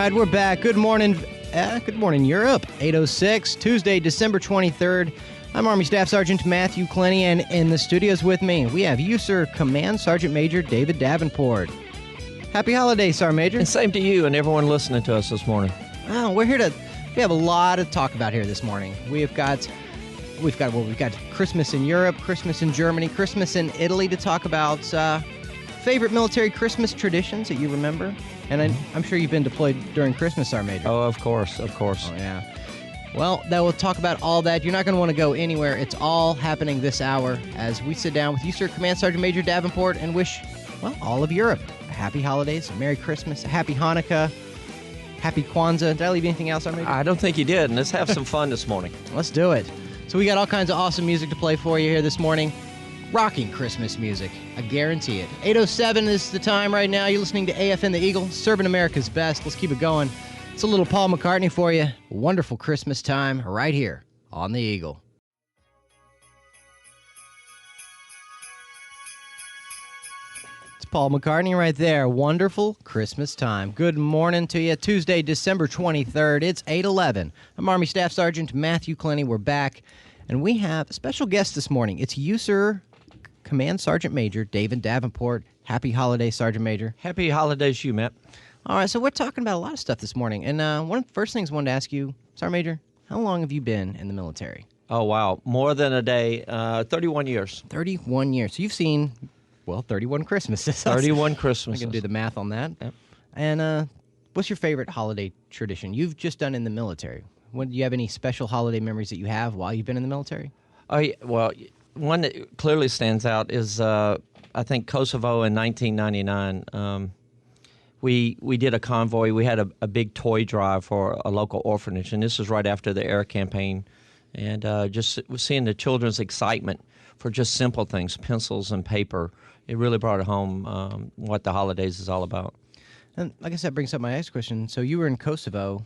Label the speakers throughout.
Speaker 1: right, we're back. Good morning, Europe. 8:06, Tuesday, December 23rd. I'm Army Staff Sergeant Matthew Clenny, and in the studios with me, we have USER Command Sergeant Major David Davenport. Happy holidays, Sergeant Major.
Speaker 2: And same to you and everyone listening to us this morning.
Speaker 1: Oh, we have a lot to talk about here this morning. We've got Christmas in Europe, Christmas in Germany, Christmas in Italy to talk about favorite military Christmas traditions that you remember. And I'm sure you've been deployed during Christmas, Sergeant Major.
Speaker 2: Oh, of course.
Speaker 1: Oh, yeah. Well, we'll talk about all that. You're not going to want to go anywhere. It's all happening this hour as we sit down with USER Command Sergeant Major Davenport and wish, all of Europe happy holidays, a Merry Christmas, a Happy Hanukkah, Happy Kwanzaa. Did I leave anything else, Sergeant Major?
Speaker 2: I don't think you did, and let's have some fun this morning.
Speaker 1: Let's do it. So we got all kinds of awesome music to play for you here this morning. Rocking Christmas music. I guarantee it. 8:07 is the time right now. You're listening to AFN The Eagle, serving America's best. Let's keep it going. It's a little Paul McCartney for you. Wonderful Christmas time right here on The Eagle. It's Paul McCartney right there. Wonderful Christmas time. Good morning to you. Tuesday, December 23rd. It's 8:11. I'm Army Staff Sergeant Matthew Clenny. We're back, and we have a special guest this morning. It's USER Command Sergeant Major David Davenport. Happy holidays, Sergeant Major.
Speaker 2: Happy holidays to you, Matt.
Speaker 1: All right, so we're talking about a lot of stuff this morning. And one of the first things I wanted to ask you, Sergeant Major, how long have you been in the military?
Speaker 2: Oh, wow. More than a day. 31 years.
Speaker 1: 31 years. So you've seen, 31 Christmases.
Speaker 2: 31 Christmases.
Speaker 1: I can do the math on that.
Speaker 2: Yep.
Speaker 1: And what's your favorite holiday tradition you've just done in the military? Do you have any special holiday memories that you have while you've been in the military?
Speaker 2: Oh, yeah, well, one that clearly stands out is, I think, Kosovo in 1999. We did a convoy. We had a big toy drive for a local orphanage, and this was right after the air campaign. And just seeing the children's excitement for just simple things, pencils and paper, it really brought home what the holidays is all about.
Speaker 1: And I guess that brings up my next question. So you were in Kosovo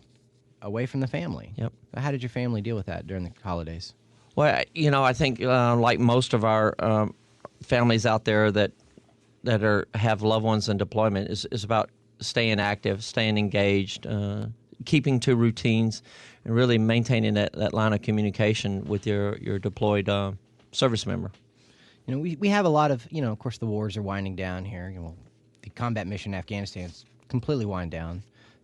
Speaker 1: away from the family.
Speaker 2: Yep.
Speaker 1: How did your family deal with that during the holidays?
Speaker 2: Well, I think like most of our families out there that have loved ones in deployment is about staying active, staying engaged, keeping to routines, and really maintaining that line of communication with your deployed service member.
Speaker 1: We have a lot of, of course, the wars are winding down here. The combat mission in Afghanistan is completely wind down.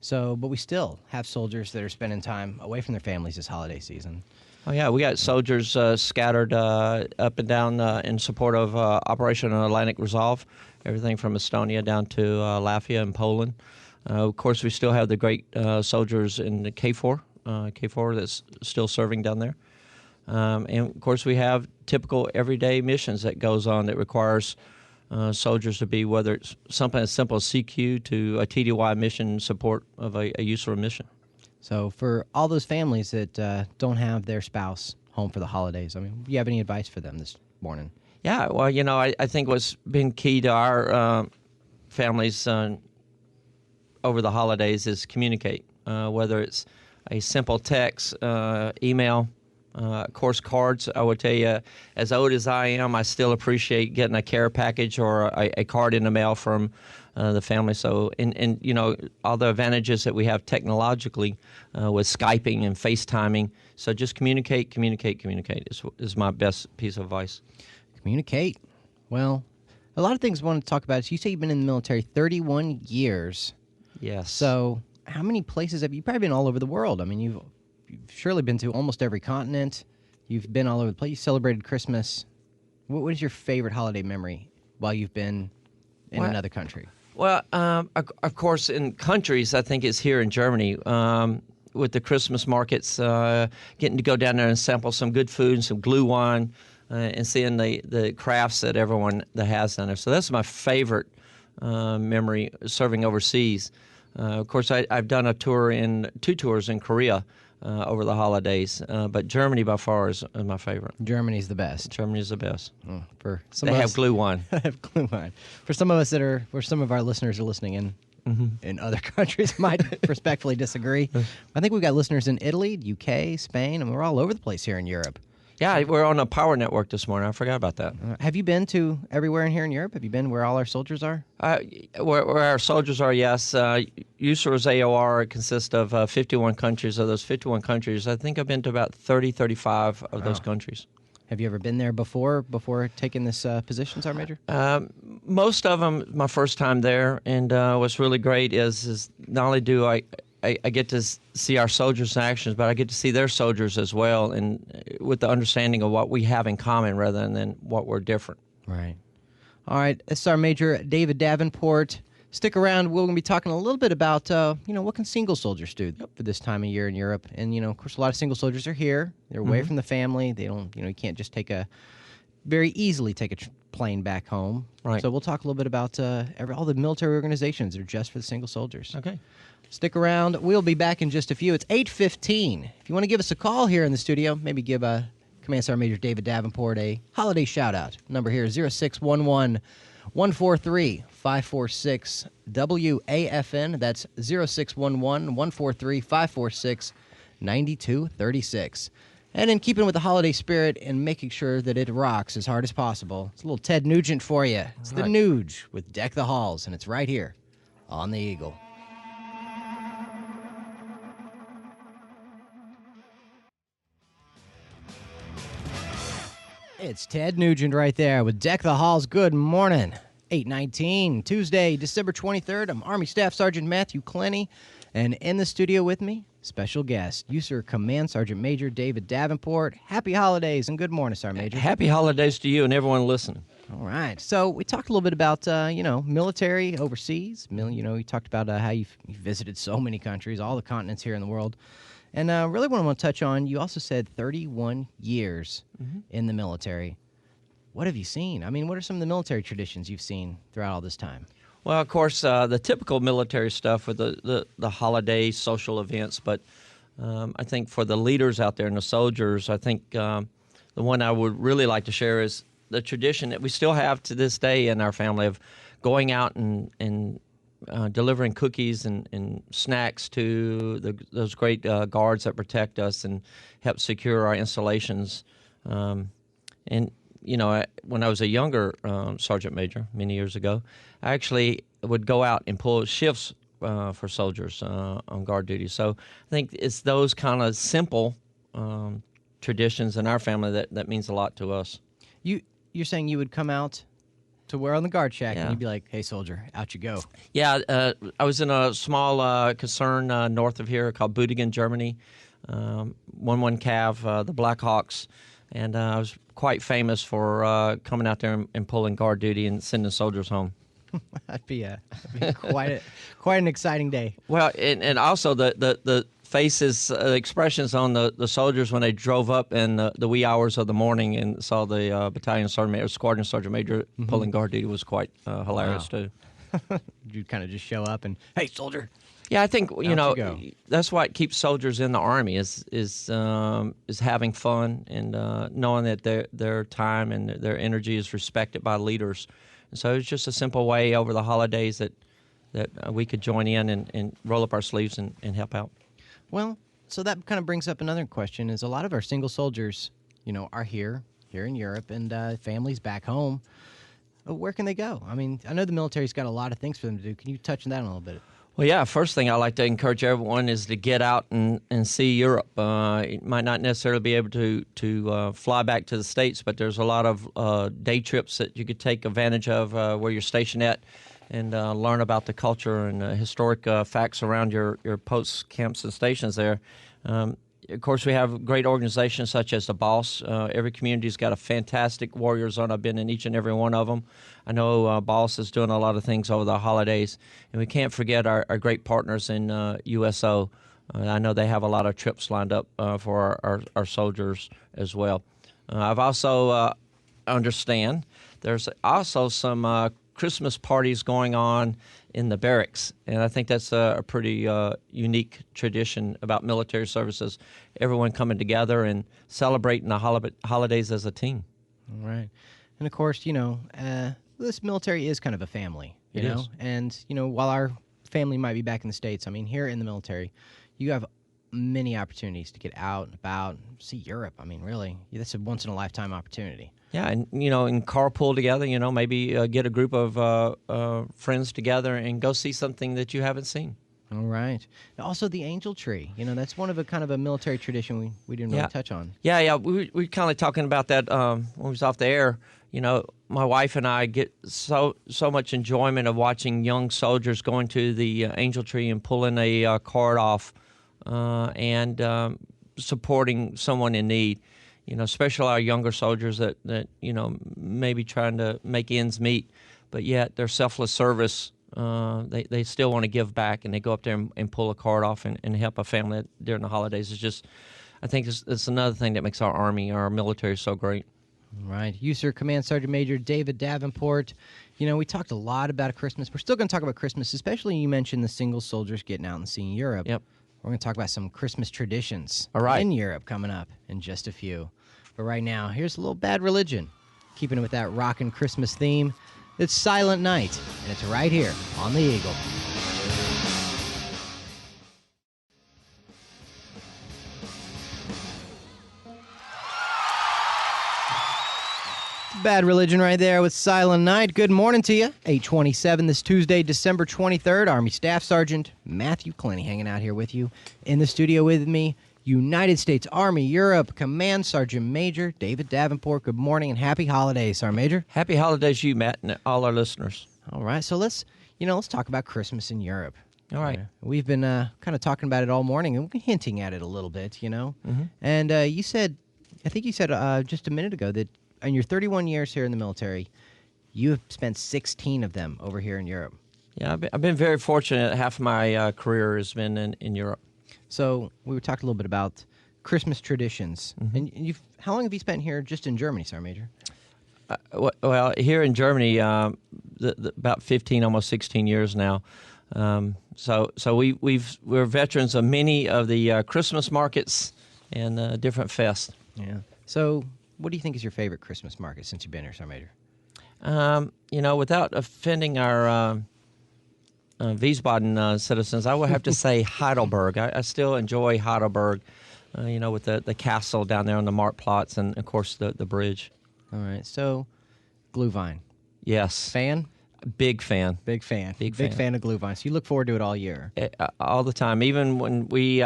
Speaker 1: But we still have soldiers that are spending time away from their families this holiday season.
Speaker 2: Oh, yeah, we got soldiers scattered up and down in support of Operation Atlantic Resolve, everything from Estonia down to Latvia and Poland. Of course, we still have the great soldiers in the KFOR that's still serving down there. And, of course, we have typical everyday missions that goes on that requires soldiers to be, whether it's something as simple as CQ to a TDY mission in support of a USER mission.
Speaker 1: So for all those families that don't have their spouse home for the holidays, do you have any advice for them this morning?
Speaker 2: Yeah, well, I think what's been key to our families over the holidays is communicate, whether it's a simple text, email, of course, cards. I would tell you, as old as I am, I still appreciate getting a care package or a card in the mail from the family. So, and all the advantages that we have technologically with Skyping and FaceTiming. So just communicate is my best piece of advice.
Speaker 1: Communicate. Well, a lot of things I want to talk about. So you say you've been in the military 31 years.
Speaker 2: Yes.
Speaker 1: So how many places have you probably been all over the world? You've surely been to almost every continent. You've been all over the place. You celebrated Christmas. What is your favorite holiday memory while you've been in another country?
Speaker 2: Well, of course, in countries, I think it's here in Germany with the Christmas markets, getting to go down there and sample some good food and some glue wine and seeing the crafts that everyone that has down there. So that's my favorite memory, serving overseas. Of course, I've done two tours in Korea over the holidays, but Germany by far is my favorite.
Speaker 1: Germany's the best.
Speaker 2: Germany is the best.
Speaker 1: For some
Speaker 2: they
Speaker 1: of
Speaker 2: have
Speaker 1: us,
Speaker 2: glue wine.
Speaker 1: have glue wine. For some of us where some of our listeners are listening in other countries might respectfully disagree. I think we've got listeners in Italy, UK, Spain, and we're all over the place here in Europe.
Speaker 2: Yeah, we're on a power network this morning. I forgot about that.
Speaker 1: Have you been to everywhere in here in Europe? Have you been where all our soldiers are?
Speaker 2: Where our soldiers are, yes. USER's AOR consists of 51 countries. Of those 51 countries, I think I've been to about 30, 35 of those countries.
Speaker 1: Have you ever been there before taking this position, Sergeant Major?
Speaker 2: Most of them, my first time there, and what's really great is not only do I get to see our soldiers in action, but I get to see their soldiers as well, and with the understanding of what we have in common rather than what we're different.
Speaker 1: Right. All right, Sergeant Major David Davenport. Stick around. We're going to be talking a little bit about, what can single soldiers do for this time of year in Europe. And, of course, a lot of single soldiers are here. They're away from the family. They don't, you can't just very easily take a plane back home.
Speaker 2: Right.
Speaker 1: So we'll talk a little bit about all the military organizations that are just for the single soldiers.
Speaker 2: Okay.
Speaker 1: Stick around. We'll be back in just a few. It's 8:15. If you want to give us a call here in the studio, maybe give Command Sergeant Major David Davenport a holiday shout-out. Number here is 0611-143-546 WAFN. That's 0611-143-546-9236. And in keeping with the holiday spirit and making sure that it rocks as hard as possible, it's a little Ted Nugent for you. It's the Nuge with Deck the Halls, and it's right here on the Eagle. It's Ted Nugent right there with Deck the Halls. Good morning. 8:19, Tuesday, December 23rd. I'm Army Staff Sergeant Matthew Clenny, and in the studio with me, special guest, USER Command Sergeant Major David Davenport. Happy holidays and good morning, Sergeant Major.
Speaker 2: Happy holidays to you and everyone listening.
Speaker 1: All right. So we talked a little bit about, military overseas. We talked about how you've visited so many countries, all the continents here in the world. And really what I want to touch on, you also said 31 years in the military. What have you seen? I mean, what are some of the military traditions you've seen throughout all this time?
Speaker 2: Well, of course, the typical military stuff with the holiday social events, but I think for the leaders out there and the soldiers, I think the one I would really like to share is the tradition that we still have to this day in our family of going out and delivering cookies and snacks to those great guards that protect us and help secure our installations. When I was a younger sergeant major many years ago, I actually would go out and pull shifts for soldiers on guard duty. So I think it's those kind of simple traditions in our family that means a lot to us.
Speaker 1: You're saying you would come out to where on the guard shack,
Speaker 2: Yeah.
Speaker 1: and you'd be like, "Hey, soldier, out you go."
Speaker 2: Yeah, I was in a small concern north of here called Wiesbaden, Germany, 1-1 Cav, the Blackhawks, and I was quite famous for coming out there and pulling guard duty and sending soldiers home.
Speaker 1: That'd be quite an exciting day.
Speaker 2: Well, and also the faces, expressions on the soldiers when they drove up in the wee hours of the morning and saw the battalion sergeant major, squadron sergeant major pulling guard duty was quite hilarious too.
Speaker 1: You'd kind of just show up and, "Hey, soldier."
Speaker 2: Yeah, I think
Speaker 1: you go.
Speaker 2: that's what keeps soldiers in the Army is having fun and knowing that their time and their energy is respected by leaders. And so it's just a simple way over the holidays that we could join in and roll up our sleeves and help out.
Speaker 1: Well, so that kind of brings up another question: is a lot of our single soldiers, are here in Europe, and families back home. Where can they go? I mean, I know the military's got a lot of things for them to do. Can you touch on that a little bit?
Speaker 2: Well, yeah, first thing I like to encourage everyone is to get out and see Europe. You might not necessarily be able to fly back to the States, but there's a lot of day trips that you could take advantage of where you're stationed at and learn about the culture and historic facts around your post camps and stations there. Of course, we have great organizations such as the BOSS. Every community's got a fantastic warrior zone. I've been in each and every one of them. I know BOSS is doing a lot of things over the holidays. And we can't forget our great partners in USO. I know they have a lot of trips lined up for our soldiers as well. I've also understand there's also some Christmas parties going on in the barracks, and I think that's a pretty unique tradition about military services. Everyone coming together and celebrating the holidays as a team.
Speaker 1: All right. And of course, this military is kind of a family, you know?
Speaker 2: is.
Speaker 1: And, while our family might be back in the States, I mean, here in the military, you have many opportunities to get out and about, see Europe. I mean, really, that's a once-in-a-lifetime opportunity.
Speaker 2: Yeah, and and carpool together. Maybe get a group of friends together and go see something that you haven't seen.
Speaker 1: All right. Also, the angel tree. That's one of a kind of a military tradition we didn't really touch on.
Speaker 2: Yeah. We kind of talking about that when we was off the air. My wife and I get so much enjoyment of watching young soldiers going to the angel tree and pulling a card off and supporting someone in need. Especially our younger soldiers that maybe trying to make ends meet, but yet their selfless service. They still want to give back, and they go up there and pull a card off and help a family during the holidays. It's just, I think it's another thing that makes our Army, our military, so great.
Speaker 1: Right. You, sir, Command Sergeant Major David Davenport. We talked a lot about Christmas. We're still going to talk about Christmas, especially you mentioned the single soldiers getting out and seeing Europe.
Speaker 2: Yep.
Speaker 1: We're going to talk about some Christmas traditions
Speaker 2: in
Speaker 1: Europe coming up in just a few. But right now, here's a little Bad Religion, keeping it with that rockin' Christmas theme. It's Silent Night, and it's right here on the Eagle. Bad Religion right there with Silent Night. Good morning to you. 8:27 this Tuesday, December 23rd. Army Staff Sergeant Matthew Clenny hanging out here with you. In the studio with me, United States Army Europe Command Sergeant Major David Davenport. Good morning and happy holidays, Sergeant Major.
Speaker 2: Happy holidays to you, Matt, and all our listeners.
Speaker 1: All right, so let's talk about Christmas in Europe.
Speaker 2: All right.
Speaker 1: We've been kind of talking about it all morning and hinting at it a little bit,
Speaker 2: Mm-hmm.
Speaker 1: And I think you said just a minute ago that in your 31 years here in the military, you have spent 16 of them over here in Europe.
Speaker 2: Yeah, I've been very fortunate. Half of my career has been in Europe.
Speaker 1: So we were talking a little bit about Christmas traditions.
Speaker 2: Mm-hmm.
Speaker 1: And how long have you spent here just in Germany, Sergeant Major?
Speaker 2: Well, here in Germany, about 15, almost 16 years now. So we're veterans of many of the Christmas markets and different fests.
Speaker 1: Yeah. So what do you think is your favorite Christmas market since you've been here, Sergeant Major?
Speaker 2: Without offending our Wiesbaden citizens, I would have to say Heidelberg. I still enjoy Heidelberg, with the castle down there on the Marktplatz and, of course, the bridge.
Speaker 1: All right. So, Glühwein.
Speaker 2: Yes.
Speaker 1: Fan?
Speaker 2: Big fan.
Speaker 1: Big fan of Glühwein. So you look forward to it all year.
Speaker 2: All the time. Even when we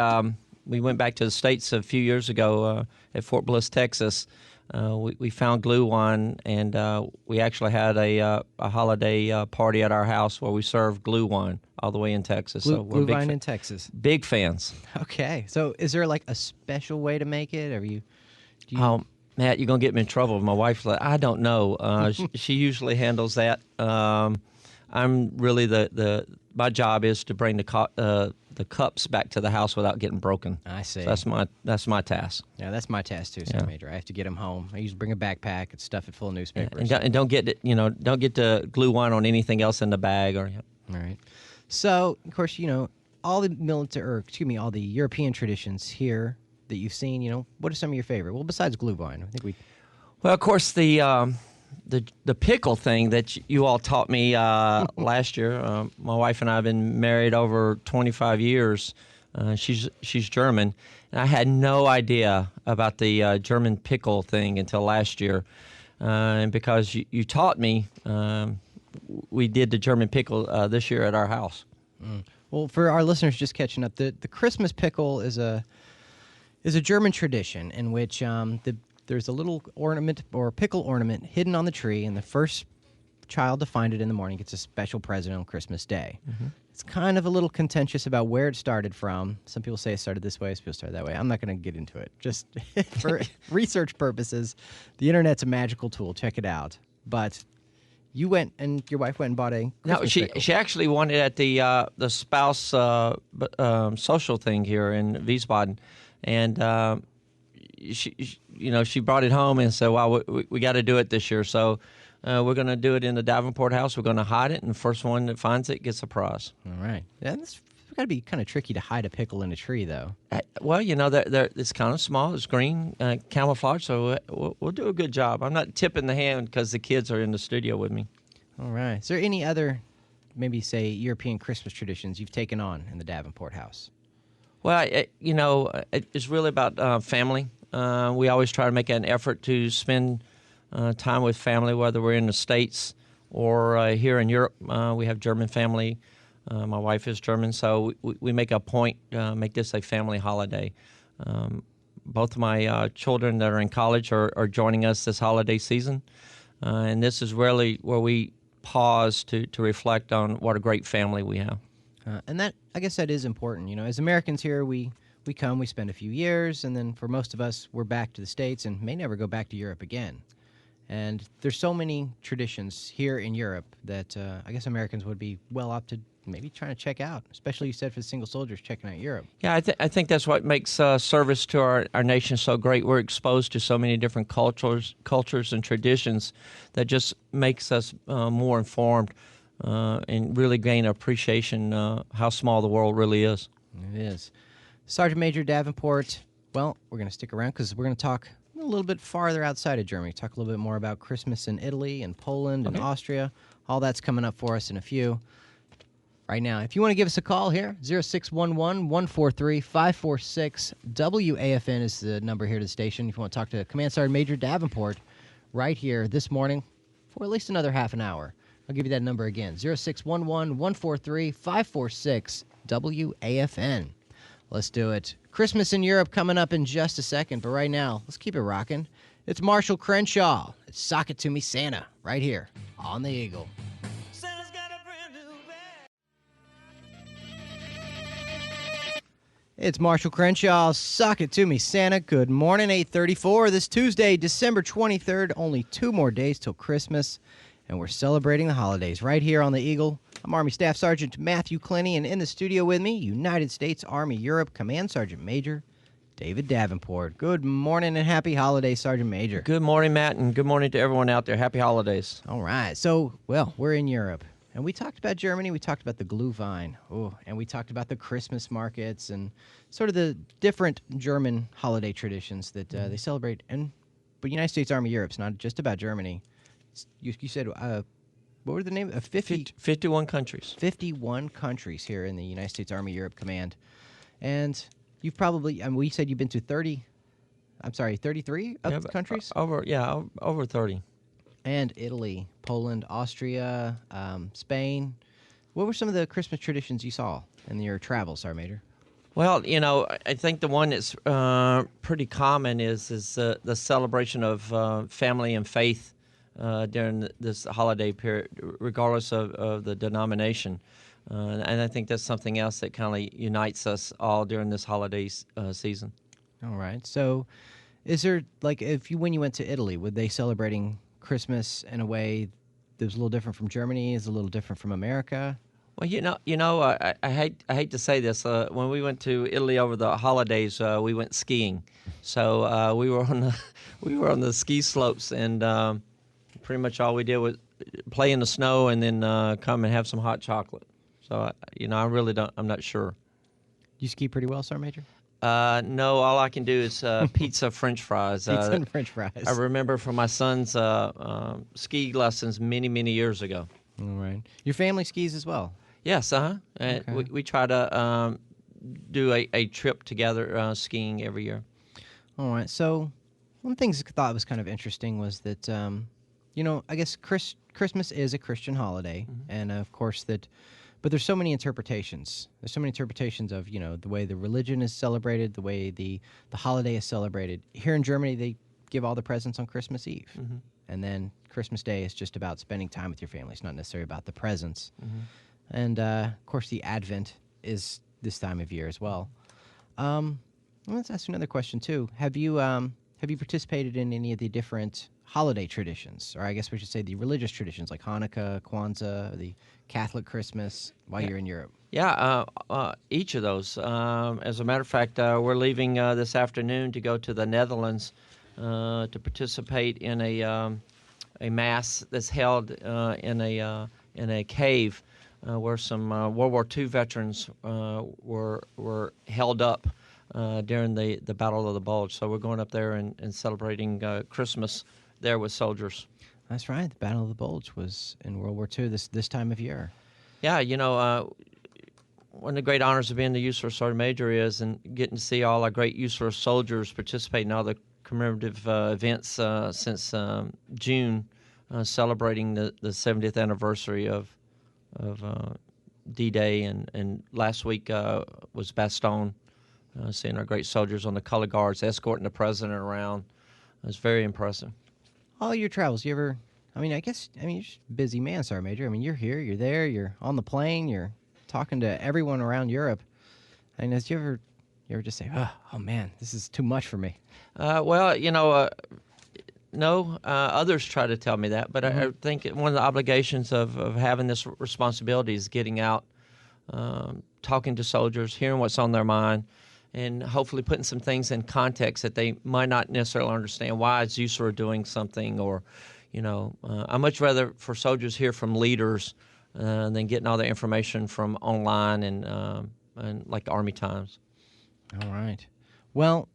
Speaker 2: went back to the States a few years ago at Fort Bliss, Texas, we found Glühwein, and we actually had a holiday party at our house where we served Glühwein all the way in Texas. So we're
Speaker 1: Glühwein in Texas.
Speaker 2: Big fans.
Speaker 1: Okay. So is there like a special way to make it?
Speaker 2: Matt, you're going to get me in trouble. My wife's like, I don't know. She usually handles that. I'm really my job is to bring the cups back to the house without getting broken.
Speaker 1: I see.
Speaker 2: So that's my task.
Speaker 1: Yeah, that's my task too, Sergeant Major. I have to get them home. I usually bring a backpack and stuff it full of newspapers.
Speaker 2: And don't get the Glühwein on anything else in the bag or.
Speaker 1: All right. So of course all the European traditions here that you've seen. What are some of your favorite? Well, besides Glühwein, I think we.
Speaker 2: Well, of course the pickle thing that you all taught me last year. My wife and I have been married over 25 years. She's German, and I had no idea about the German pickle thing until last year. And because you taught me, we did the German pickle this year at our house.
Speaker 1: Mm. Well, for our listeners just catching up, the Christmas pickle is a German tradition in which there's a little ornament or pickle ornament hidden on the tree, and the first child to find it in the morning gets a special present on Christmas Day. Mm-hmm. It's kind of a little contentious about where it started from. Some people say it started this way, some people started that way. I'm not going to get into it. Just for research purposes, the internet's a magical tool. Check it out. But you went and your wife went and bought a Christmas pickle.
Speaker 2: She actually wanted at the spouse social thing here in Wiesbaden, and she brought it home and said, "Wow, we got to do it this year." So we're going to do it in the Davenport house. We're going to hide it, and the first one that finds it gets a prize.
Speaker 1: All right. Yeah, it's got to be kind of tricky to hide a pickle in a tree, though.
Speaker 2: Well, it's kind of small. It's green, camouflage, so we'll do a good job. I'm not tipping the hand because the kids are in the studio with me.
Speaker 1: All right. Is there any other, maybe say, European Christmas traditions you've taken on in the Davenport house?
Speaker 2: Well, it's really about family. We always try to make an effort to spend time with family, whether we're in the States or here in Europe. We have German family. My wife is German, so we make a point to make this a family holiday. Both of my children that are in college are joining us this holiday season, and this is really where we pause to reflect on what a great family we have.
Speaker 1: And that, I guess that is important. As Americans here, we come, we spend a few years, and then for most of us, we're back to the States and may never go back to Europe again. And there's so many traditions here in Europe that I guess Americans would be well off to maybe trying to check out, especially you said for the single soldiers checking out Europe.
Speaker 2: Yeah, I think that's what makes service to our nation so great. We're exposed to so many different cultures and traditions that just makes us more informed and really gain appreciation how small the world really is.
Speaker 1: It is. Sergeant Major Davenport, well, we're going to stick around because we're going to talk a little bit farther outside of Germany, talk a little bit more about Christmas in Italy and Poland and Austria. All that's coming up for us in a few. Right now, if you want to give us a call here, 0611-143-546. WAFN is the number here to the station. If you want to talk to Command Sergeant Major Davenport right here this morning for at least another half an hour. I'll give you that number again, 0611-143-546. WAFN. Let's do it. Christmas in Europe coming up in just a second, but right now, let's keep it rocking. It's Marshall Crenshaw. It's Sock It To Me Santa right here on the Eagle.
Speaker 3: Santa's got a brand new bag.
Speaker 1: It's Marshall Crenshaw. Sock It To Me Santa. Good morning, 8:34. This Tuesday, December 23rd. Only 2 more days till Christmas, and we're celebrating the holidays right here on the Eagle. I'm Army Staff Sergeant Matthew Clenny, and in the studio with me, United States Army Europe Command Sergeant Major David Davenport. Good morning and happy holidays, Sergeant Major.
Speaker 2: Good morning, Matt, and good morning to everyone out there. Happy holidays.
Speaker 1: All right. So, well, we're in Europe, and we talked about Germany. We talked about the Glühwein, and we talked about the Christmas markets and sort of the different German holiday traditions that they celebrate. But United States Army Europe's not just about Germany. You said, what were the name?
Speaker 2: 51 countries.
Speaker 1: 51 countries here in the United States Army Europe Command. And you've probably, we said you've been to 33 of the countries?
Speaker 2: Over 30.
Speaker 1: And Italy, Poland, Austria, Spain. What were some of the Christmas traditions you saw in your travels, Sergeant Major?
Speaker 2: Well, I think the one that's pretty common is the celebration of family and faith during this holiday period, regardless of the denomination. And I think that's something else that kind of unites us all during this holiday season.
Speaker 1: All right. So is there, when you went to Italy, were they celebrating Christmas in a way that was a little different from Germany, is a little different from America?
Speaker 2: Well, I hate to say this. When we went to Italy over the holidays, we went skiing. So we were on the ski slopes, and pretty much all we did was play in the snow and then come and have some hot chocolate. So I'm not sure.
Speaker 1: You ski pretty well, Sergeant Major?
Speaker 2: No, all I can do is pizza, French fries.
Speaker 1: Pizza and French fries.
Speaker 2: I remember from my son's ski lessons many years ago.
Speaker 1: All right. Your family skis as well?
Speaker 2: Yes, okay. We try to do a trip together skiing every year.
Speaker 1: All right. So one of the things I thought was kind of interesting was that, I guess Christmas is a Christian holiday, and of course but there's so many interpretations. There's so many interpretations of, the way the religion is celebrated, the way the holiday is celebrated. Here in Germany, they give all the presents on Christmas Eve. Mm-hmm. And then Christmas Day is just about spending time with your family. It's not necessarily about the presents. Mm-hmm. And, of course, the Advent is this time of year as well. Let's ask you another question, too. Have you participated in any of the different holiday traditions, or I guess we should say the religious traditions like Hanukkah, Kwanzaa, the Catholic Christmas while you're in Europe?
Speaker 2: Yeah, each of those. As a matter of fact, we're leaving this afternoon to go to the Netherlands to participate in a mass that's held in a cave where some World War II veterans were held up during the Battle of the Bulge. So we're going up there and celebrating Christmas there with soldiers.
Speaker 1: That's right. The Battle of the Bulge was in World War II this time of year.
Speaker 2: Yeah, one of the great honors of being the Youth Service Sergeant Major is, and getting to see all our great Youth Service soldiers participate in all the commemorative events since June, celebrating the 70th anniversary of D-Day, and last week was Bastogne, seeing our great soldiers on the color guards escorting the president around. It was very impressive.
Speaker 1: All your travels, you ever? I guess you're just a busy man, Sergeant Major. You're here, you're there, you're on the plane, you're talking to everyone around Europe. Did you ever just say, oh man, this is too much for me?
Speaker 2: Well, no. Others try to tell me that, but I think one of the obligations of having this responsibility is getting out, talking to soldiers, hearing what's on their mind, and hopefully putting some things in context that they might not necessarily understand. Why is USER doing something? Or, I much rather for soldiers hear from leaders than getting all the information from online and like the Army Times.
Speaker 1: All right. Well,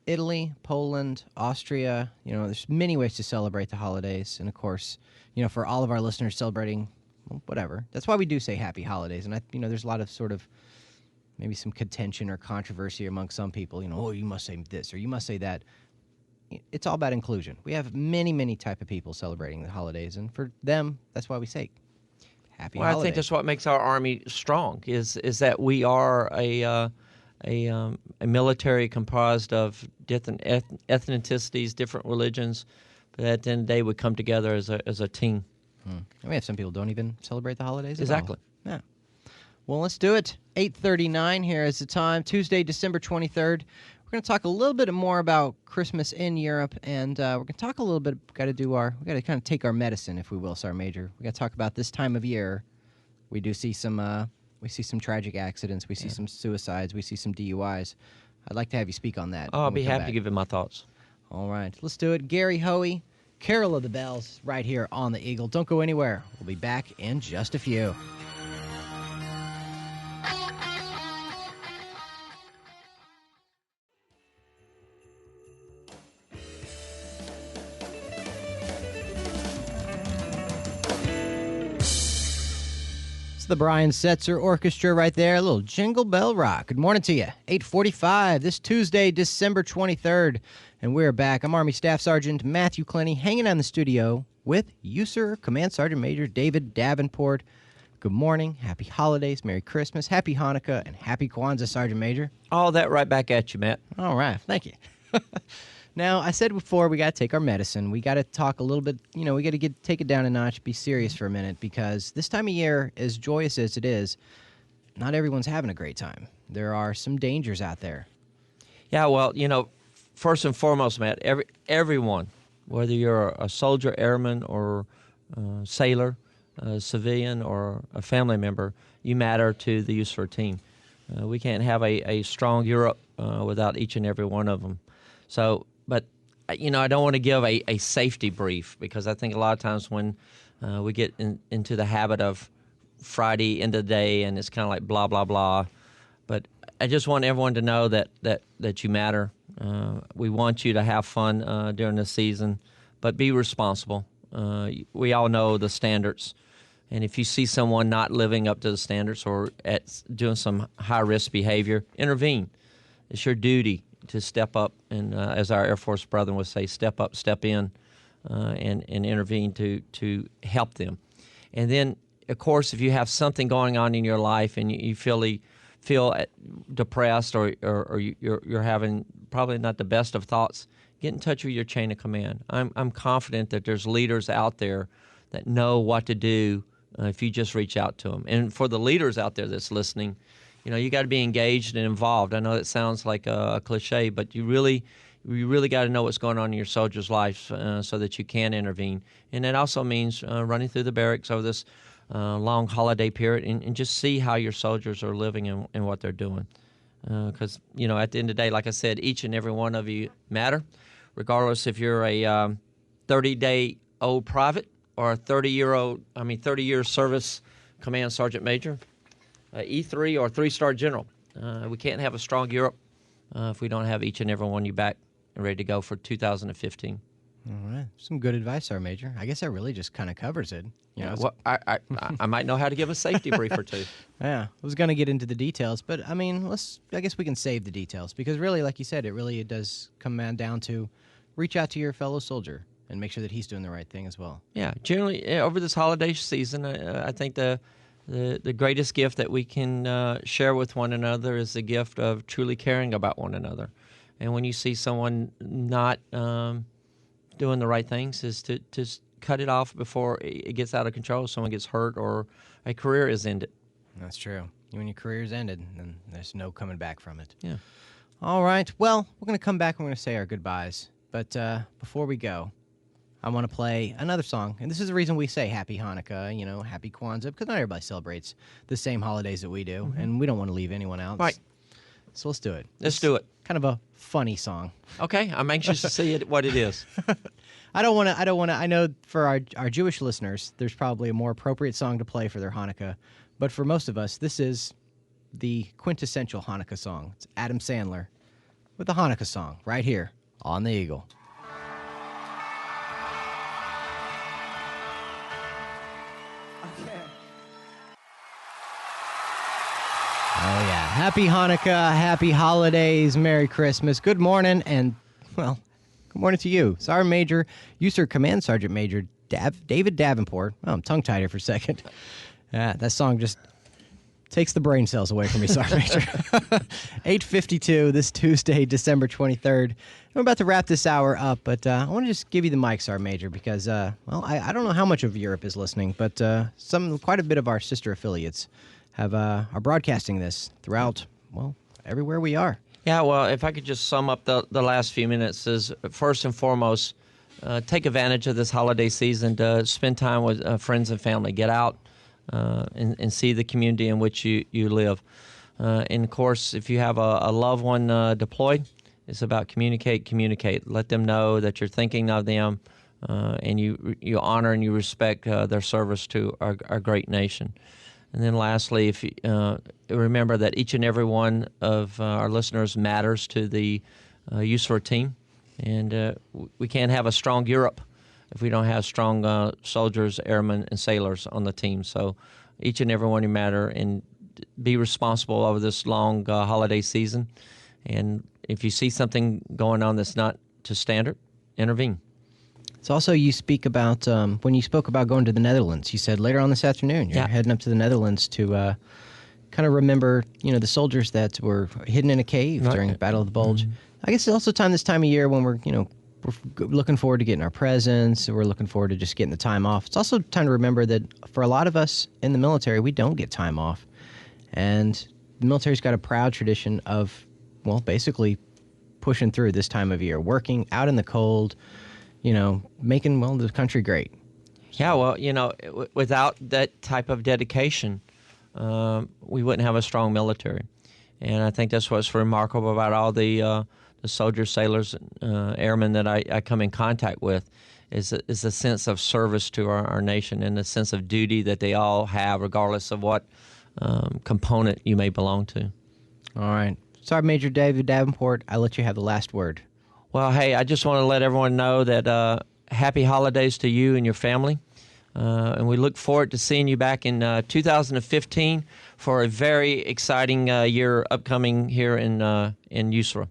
Speaker 1: Italy, Poland, Austria, there's many ways to celebrate the holidays. And, of course, for all of our listeners celebrating, whatever. That's why we do say happy holidays. And, there's a lot of sort of maybe some contention or controversy among some people. Oh, you must say this or you must say that. It's all about inclusion. We have many, many type of people celebrating the holidays. And for them, that's why we say happy holidays.
Speaker 2: I think that's what makes our Army strong, is that we are a military comprised of different ethnicities, different religions, but at the end of the day, we come together as a team.
Speaker 1: And we have some people who don't even celebrate the holidays
Speaker 2: Exactly.
Speaker 1: at all. Yeah. Well, let's do it. 8:39 here is the time, Tuesday, December 23rd. We're going to talk a little bit more about Christmas in Europe, and we're going to talk a little bit. We got to kind of take our medicine, if we will, Sergeant Major. We got to talk about this time of year. We do see some. We see some tragic accidents. We see some suicides. We see some DUIs. I'd like to have you speak on that.
Speaker 2: I'll be happy to give you my thoughts.
Speaker 1: All right. Let's do it. Gary Hoey, Carol of the Bells, right here on the Eagle. Don't go anywhere. We'll be back in just a few. It's the Brian Setzer Orchestra right there. A little Jingle Bell Rock. Good morning to you. 8:45 this Tuesday, December 23rd. And we're back. I'm Army Staff Sergeant Matthew Clenny, hanging out in the studio with USER Command Sergeant Major David Davenport. Good morning. Happy holidays. Merry Christmas. Happy Hanukkah. And Happy Kwanzaa, Sergeant Major.
Speaker 2: All that right back at you, Matt.
Speaker 1: All right. Thank you. Now, I said before, we got to take our medicine. We got to talk a little bit, we got to take it down a notch, be serious for a minute, because this time of year, as joyous as it is, not everyone's having a great time. There are some dangers out there.
Speaker 2: Yeah, well, first and foremost, Matt, everyone, whether you're a soldier, airman, or sailor, civilian, or a family member, you matter to the USER team. We can't have a strong Europe without each and every one of them. So, but, I don't want to give a safety brief, because I think a lot of times when we get into the habit of Friday end of the day and it's kind of like blah, blah, blah. But I just want everyone to know that you matter. We want you to have fun during the season, but be responsible. We all know the standards. And if you see someone not living up to the standards or doing some high-risk behavior, intervene. It's your duty to step up and, as our Air Force brethren would say, step up, step in, and intervene to help them. And then, of course, if you have something going on in your life and you feel depressed or you're having probably not the best of thoughts, get in touch with your chain of command. I'm confident that there's leaders out there that know what to do if you just reach out to them. And for the leaders out there that's listening, you got to be engaged and involved. I know it sounds like a cliche, but you really got to know what's going on in your soldiers' lives so that you can intervene. And it also means running through the barracks over this long holiday period and just see how your soldiers are living and what they're doing. Because, at the end of the day, like I said, each and every one of you matter, regardless if you're a 30-day-old private or a 30-year service command sergeant major. E3 or 3-star general. We can't have a strong Europe if we don't have each and every one of you back and ready to go for 2015.
Speaker 1: All right. Some good advice, Sergeant Major. I guess that really just kind of covers it. You know,
Speaker 2: Well, I might know how to give a safety brief or two.
Speaker 1: yeah, I was going to get into the details, but I mean, I guess we can save the details because really, like you said, it does come down to reach out to your fellow soldier and make sure that he's doing the right thing as well.
Speaker 2: Yeah, generally over this holiday season, I think the greatest gift that we can share with one another is the gift of truly caring about one another. And when you see someone not doing the right things, is to just cut it off before it gets out of control. Someone gets hurt or a career is ended.
Speaker 1: That's true. When your career's ended, then there's no coming back from it.
Speaker 2: Yeah.
Speaker 1: All right. Well, we're going to come back and we're going to say our goodbyes. But before we go, I want to play another song. And this is the reason we say Happy Hanukkah, Happy Kwanzaa, because not everybody celebrates the same holidays that we do, and we don't want to leave anyone out.
Speaker 2: Right.
Speaker 1: So let's do it.
Speaker 2: Let's do it.
Speaker 1: Kind of a funny song.
Speaker 2: Okay, I'm anxious to see what it is.
Speaker 1: I don't want to. I know for our Jewish listeners, there's probably a more appropriate song to play for their Hanukkah, but for most of us, this is the quintessential Hanukkah song. It's Adam Sandler with the Hanukkah song right here on the Eagle. Oh, yeah. Happy Hanukkah, happy holidays, Merry Christmas, good morning, and, well, good morning to you. Sergeant Major, you, sir, Command Sergeant Major David Davenport. Oh, I'm tongue-tied here for a second. That song just takes the brain cells away from me, Sergeant Major. 8:52 this Tuesday, December 23rd. I'm about to wrap this hour up, but I want to just give you the mic, Sergeant Major, because, I don't know how much of Europe is listening, but quite a bit of our sister affiliates are broadcasting this throughout, well, everywhere we are.
Speaker 2: Yeah, well, if I could just sum up the last few minutes is, first and foremost, take advantage of this holiday season to spend time with friends and family. Get out and see the community in which you live. And, of course, if you have a loved one deployed, it's about communicate. Let them know that you're thinking of them and you honor and you respect their service to our great nation. And then lastly, if you remember that each and every one of our listeners matters to the USAR team, and we can't have a strong Europe if we don't have strong soldiers, airmen, and sailors on the team. So each and every one you matter, and be responsible over this long holiday season. And if you see something going on that's not to standard, intervene.
Speaker 1: It's also, you speak about, when you spoke about going to the Netherlands, you said later on this afternoon, you're heading up to the Netherlands to kind of remember, the soldiers that were hidden in a cave during the Battle of the Bulge. Mm-hmm. I guess it's also this time of year when we're looking forward to getting our presents, we're looking forward to just getting the time off. It's also time to remember that for a lot of us in the military, we don't get time off. And the military's got a proud tradition of, well, basically pushing through this time of year, working out in the cold, making, well, the country great.
Speaker 2: Yeah, well, without that type of dedication, we wouldn't have a strong military. And I think that's what's remarkable about all the soldiers, sailors, airmen that I come in contact with is a sense of service to our nation and a sense of duty that they all have, regardless of what component you may belong to.
Speaker 1: All right. Sergeant Major David Davenport, I let you have the last word.
Speaker 2: Well, hey, I just want to let everyone know that happy holidays to you and your family. And we look forward to seeing you back in 2015 for a very exciting year upcoming here in USARA.